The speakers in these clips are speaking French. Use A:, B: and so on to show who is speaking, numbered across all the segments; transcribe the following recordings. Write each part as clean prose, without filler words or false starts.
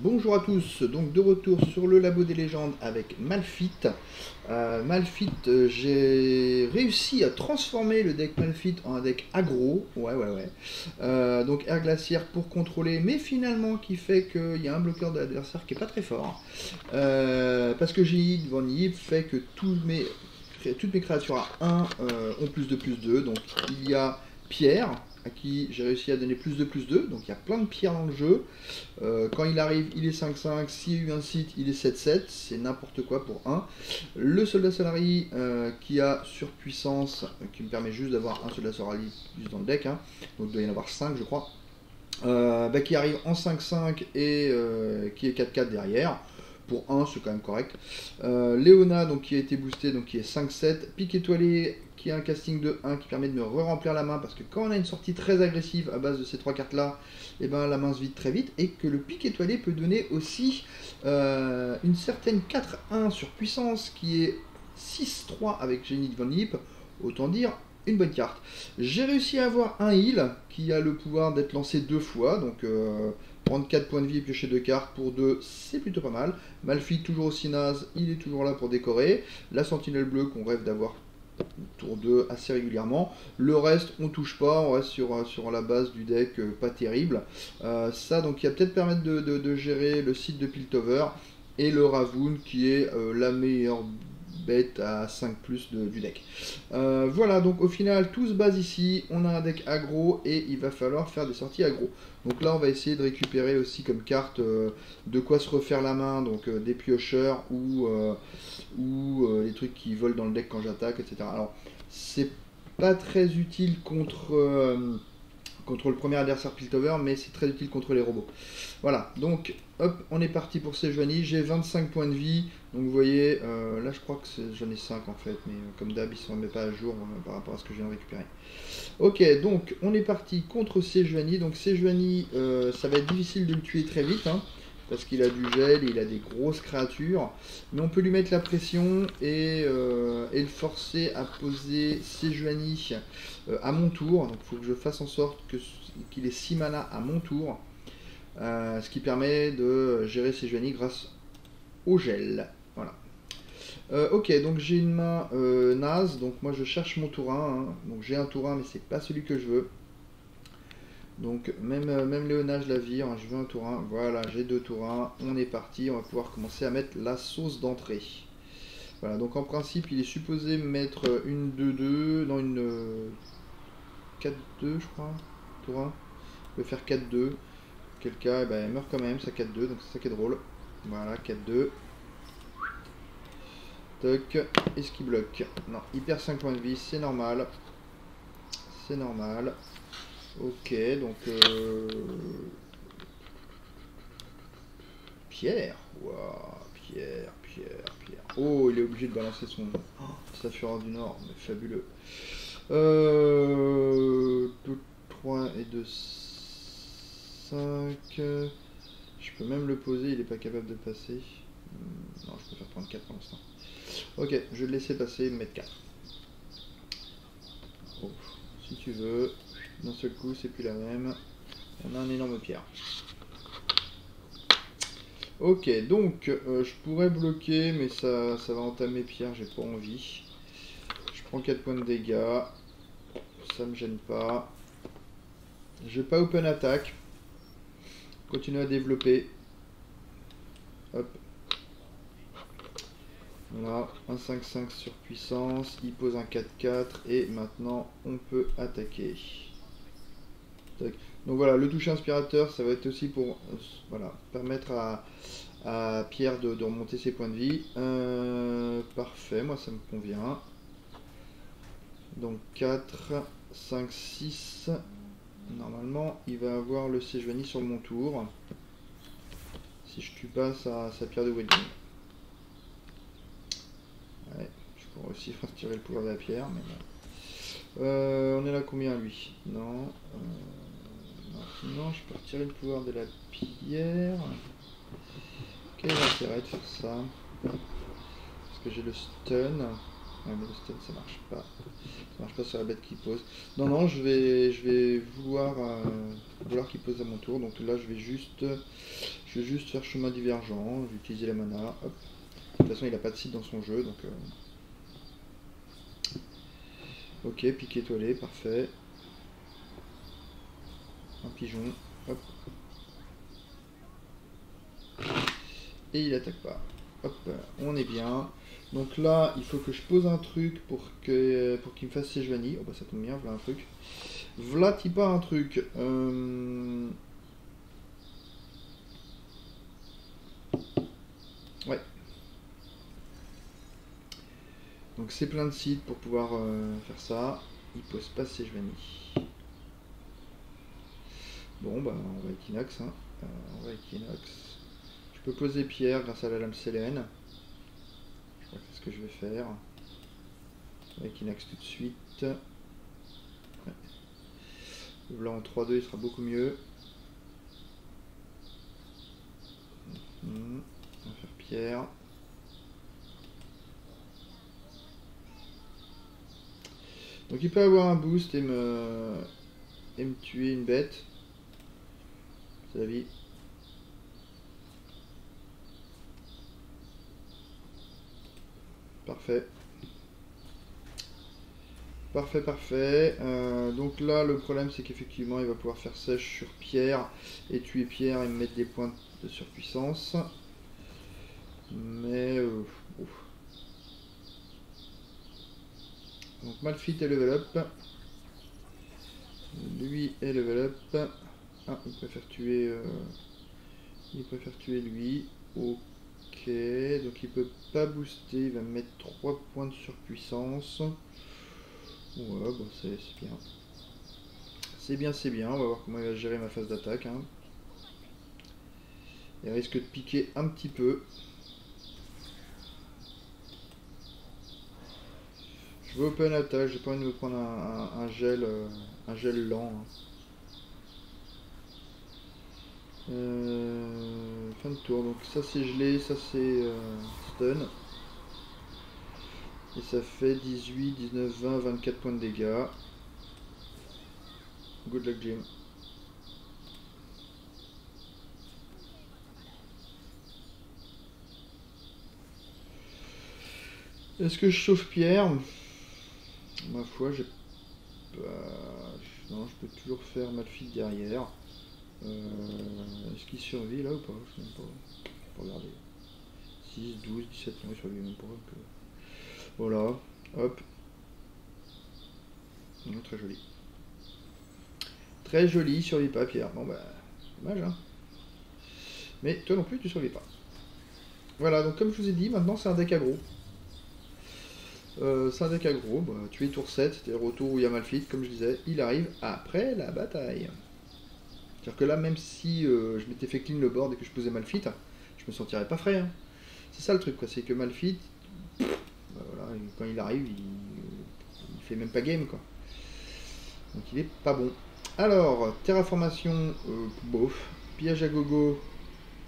A: Bonjour à tous, donc de retour sur le labo des légendes avec Malphite. J'ai réussi à transformer le deck Malphite en un deck aggro, ouais. Donc air glaciaire pour contrôler, mais finalement qui fait qu'il y a un bloqueur de l'adversaire qui est pas très fort. Parce que Génie devant Nib fait que toutes mes créatures à 1 ont plus de 2, donc il y a Pierre, à qui j'ai réussi à donner plus de 2, donc il y a plein de pierres dans le jeu. Quand il arrive, il est 5-5, s'il y a eu un site, il est 7-7, c'est n'importe quoi pour 1. Le soldat Solari qui a surpuissance, qui me permet juste d'avoir un soldat Solari plus dans le deck, hein. Donc il doit y en avoir 5 je crois. Qui arrive en 5-5 et qui est 4-4 derrière. Pour 1, c'est quand même correct. Léona, donc, qui a été boosté, donc qui est 5-7. Pique étoilé, qui a un casting de 1 qui permet de me re-remplir la main. Parce que quand on a une sortie très agressive à base de ces 3 cartes-là, et ben, la main se vide très vite. Et que le pique étoilé peut donner aussi une certaine 4-1 sur puissance qui est 6-3 avec Génie de Von Lip. Autant dire une bonne carte. J'ai réussi à avoir un heal qui a le pouvoir d'être lancé 2 fois. Donc prendre 4 points de vie et piocher 2 cartes pour 2, c'est plutôt pas mal. Malphite toujours aussi naze, il est toujours là pour décorer. La sentinelle bleue qu'on rêve d'avoir tour 2 assez régulièrement. Le reste, on touche pas, on reste sur la base du deck pas terrible. Ça, donc, il va peut-être permettre de gérer le site de Piltover et le Ravoon qui est la meilleure bête à 5 plus du deck. Voilà, donc au final, tout se base ici. On a un deck aggro et il va falloir faire des sorties aggro. Donc là, on va essayer de récupérer aussi comme carte de quoi se refaire la main, donc des piocheurs ou les trucs qui volent dans le deck quand j'attaque, etc. Alors, c'est pas très utile contre le premier adversaire Piltover, mais c'est très utile contre les robots. Voilà, donc hop, on est parti pour Sejuani. J'ai 25 points de vie, donc vous voyez, là je crois que j'en ai 5 en fait, mais comme d'hab, ils ne se remettent pas à jour par rapport à ce que je viens de récupérer. Ok, donc on est parti contre Sejuani. Donc Sejuani, ça va être difficile de le tuer très vite, hein, parce qu'il a du gel, il a des grosses créatures, mais on peut lui mettre la pression et le forcer à poser Sejuani à mon tour. Donc il faut que je fasse en sorte qu'il ait 6 mana à mon tour, ce qui permet de gérer Sejuani grâce au gel. Voilà. Ok, donc j'ai une main naze, donc moi je cherche mon tour 1, hein. Donc j'ai un tour 1 mais c'est pas celui que je veux. Donc même Léona je la vire, hein, je veux un tour 1, voilà j'ai 2 tours 1, on est parti, on va pouvoir commencer à mettre la sauce d'entrée. Voilà, donc en principe il est supposé mettre une 2-2, non une 4-2 je crois, tour 1, je vais faire 4-2, quel cas eh ben, elle meurt quand même, ça 4-2, donc c'est ça qui est drôle. Voilà, 4-2. Toc, est-ce qu'il bloque? Non, il perd 5 points de vie, c'est normal. C'est normal. Ok, donc... Pierre. Waouh, Pierre. Oh, il est obligé de balancer son... Oh, sa fureur du Nord, mais fabuleux. 2, 3 et 2, 5... Je peux même le poser, il n'est pas capable de passer. Non, je préfère prendre 4 pour l'instant. Ok, je vais le laisser passer, mettre 4. Oh, si tu veux, d'un seul coup, c'est plus la même. On a un énorme pierre. Ok, donc je pourrais bloquer, mais ça va entamer pierre, j'ai pas envie. Je prends 4 points de dégâts. Ça me gêne pas. Je vais pas open attack. Continue à développer. Hop. Voilà, un 5-5 sur puissance, il pose un 4-4 et maintenant on peut attaquer. Tac. Donc voilà, le toucher inspirateur, ça va être aussi pour voilà, permettre à Pierre de remonter ses points de vie. Parfait, moi ça me convient. Donc 4, 5, 6. Normalement, il va avoir le Sejuani sur mon tour. Si je tue pas sa pierre de wedding. Ouais, je pourrais aussi retirer le pouvoir de la pierre, mais bon. On est là combien lui? Non. Non, je peux retirer le pouvoir de la pierre. Quel est l'intérêt de faire ça? Parce que j'ai le stun. Ouais, mais le stun ça marche pas. Ça marche pas sur la bête qui pose. Non, je vais vouloir qu'il pose à mon tour. Donc là, je vais juste Je vais juste faire chemin divergent, je vais utiliser la mana, hop. De toute façon il n'a pas de site dans son jeu, donc... Ok, pique étoilé, parfait. Un pigeon, hop. Et il attaque pas. Hop, on est bien. Donc là, il faut que je pose un truc pour qu'il me fasse siège vanille. Oh bah ça tombe bien, voilà un truc. Voilà pas un truc. Ouais. Donc c'est plein de sites pour pouvoir faire ça. Il pose pas siège vanille. Bon bah on va Equinox. Hein. On va Equinox. Je peux poser pierre grâce à la lame Sélène. Je crois que c'est ce que je vais faire. Equinox tout de suite. Ouais. Le blanc en 3-2 il sera beaucoup mieux. On va faire pierre. Donc il peut avoir un boost et me tuer une bête. C'est la vie. Parfait. Parfait, parfait. Donc là, le problème, c'est qu'effectivement, il va pouvoir faire sèche sur Pierre et tuer Pierre et me mettre des points de surpuissance. Mais... Donc Malphite est level up. Lui est level up. Ah, il préfère tuer... Il préfère tuer lui. Ok, donc il peut pas booster, il va me mettre 3 points de surpuissance. Ouais, bon, c'est bien. C'est bien, c'est bien. On va voir comment il va gérer ma phase d'attaque. Hein. Il risque de piquer un petit peu. Je vais open attaque, j'ai pas envie de me prendre un gel lent. Hein. Fin de tour, donc ça c'est gelé, ça c'est stun. Et ça fait 18, 19, 20, 24 points de dégâts. Good luck Jim. Est-ce que je sauve Pierre? Ma foi, j'ai pas... Non, je peux toujours faire Malphite derrière. Est-ce qu'il survit là ou pas? Je sais même pas. Regarder. 6, 12, 17, non, il survit même pas. Voilà, hop. Non, très joli. Très joli, il survit pas Pierre. Bon bah, dommage hein. Mais toi non plus, tu survis pas. Voilà, donc comme je vous ai dit, maintenant c'est un deck aggro. C'est un deck aggro, bah, tu es tour 7, c'était le retour où il y a Malphite, comme je disais, il arrive après la bataille. C'est-à-dire que là, même si je m'étais fait clean le board et que je posais Malphite, je me sentirais pas frais. Hein. C'est ça le truc, quoi, c'est que Malphite, bah, voilà, quand il arrive, il fait même pas game, quoi. Donc il est pas bon. Alors, terraformation, bof. Pillage à gogo,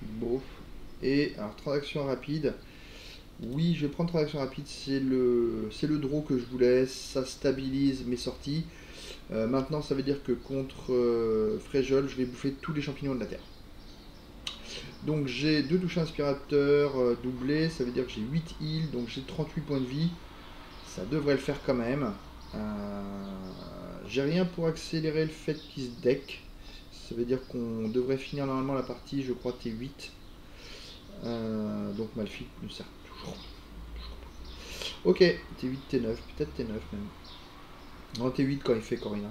A: bof. Et alors, transaction rapide. Oui, je vais prendre transaction rapide, c'est le draw que je voulais, ça stabilise mes sorties. Maintenant, ça veut dire que contre Frejol, je vais bouffer tous les champignons de la terre. Donc j'ai 2 touches inspirateurs doublés, ça veut dire que j'ai 8 heals, donc j'ai 38 points de vie. Ça devrait le faire quand même. J'ai rien pour accélérer le fait qu'il se deck. Ça veut dire qu'on devrait finir normalement la partie, je crois, T8. Donc Malphite nous sert toujours pas. Ok, T8, T9, peut-être T9 même. Non, T8 quand il fait Corina.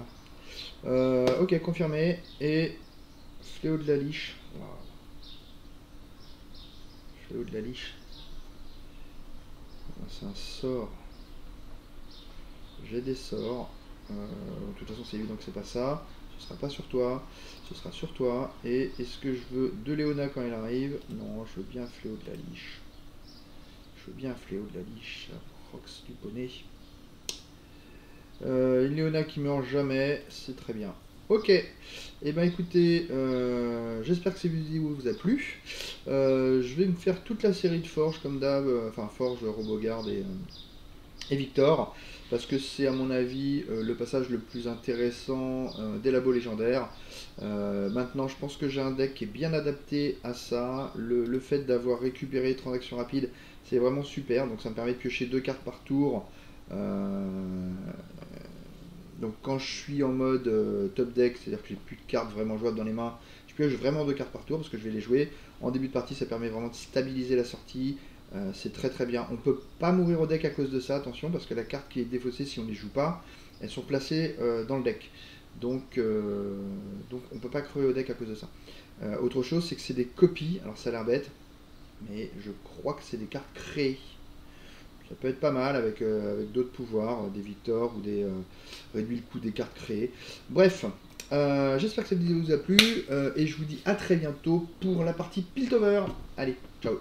A: Ok, confirmé. Et Fléau de la Liche. Wow. Fléau de la Liche. C'est un sort. J'ai des sorts. De toute façon, c'est évident que c'est pas ça. Ce sera pas sur toi. Ce sera sur toi. Et est-ce que je veux de Léona quand elle arrive? Non, je veux bien Fléau de la Liche. Je veux bien Fléau de la Liche. Rox du poney. Une Léona qui meurt jamais, c'est très bien. Ok, et ben écoutez, j'espère que cette vidéo vous a plu. Je vais me faire toute la série de Forge comme d'hab, enfin Forge, Robogarde et Victor. parce que c'est à mon avis le passage le plus intéressant des labos légendaires. Maintenant, je pense que j'ai un deck qui est bien adapté à ça. Le fait d'avoir récupéré les transactions rapides, c'est vraiment super. Donc ça me permet de piocher 2 cartes par tour. Donc quand je suis en mode top deck, c'est-à-dire que j'ai plus de cartes vraiment jouables dans les mains, je pioche vraiment 2 cartes par tour parce que je vais les jouer. En début de partie, ça permet vraiment de stabiliser la sortie. C'est très très bien. On peut pas mourir au deck à cause de ça, attention, parce que la carte qui est défaussée si on ne les joue pas, elles sont placées dans le deck. Donc on peut pas crever au deck à cause de ça. Autre chose, c'est que c'est des copies. Alors ça a l'air bête, mais je crois que c'est des cartes créées. Ça peut être pas mal avec d'autres pouvoirs, des victoires ou des réduire le coût des cartes créées. Bref, j'espère que cette vidéo vous a plu et je vous dis à très bientôt pour la partie Piltover. Allez, ciao.